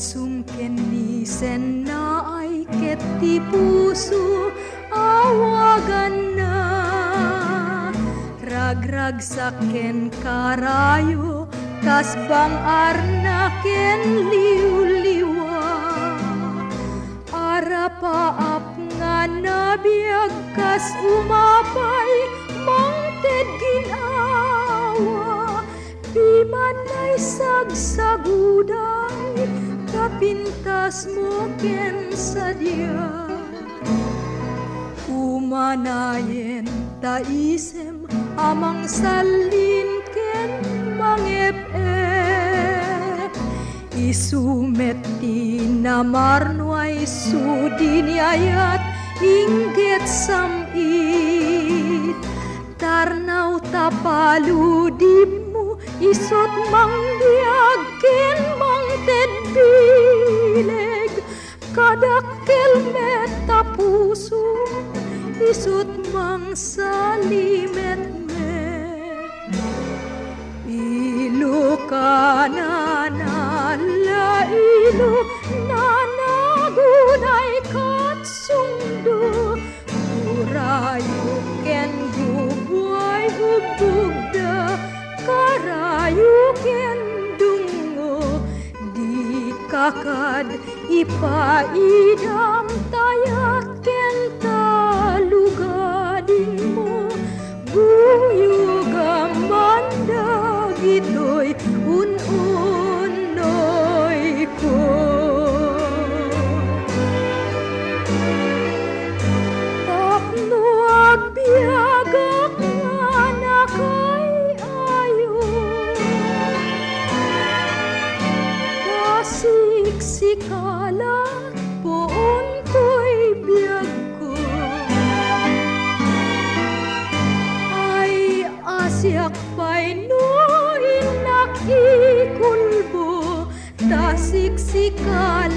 Sumken ni sen na ay ket ti puso awagan na. Ragrag saken karayo kas bang arna ken liw-liwa. Arapaap nga nabiag kas umapay mangted ginawa. Piman ay sagsaguday kapintas mo ken sadya. Umanayen taisem amang salin ken mangep-e. Isumet ti namarnoay sudiniayat inggit samit. Tarnaw tapaludib mo isot mangbiag ken mangted bileg. Kadakkel met tapuso isut mang salimet met. Ilo kanana ilo nanagunay kat sungdo. Urayo ken gubuay ubugda karayo ken dungo. Di kakad ipaidam tayat ken talugadin mo. Buyugam banda gitoy un-unoy ko. Tapno agbiagak nga nakay ayo. Kasiksikalat poon ko'y biyag ko. Ay asyak pa'y no inakikulbo. Tasiksikalat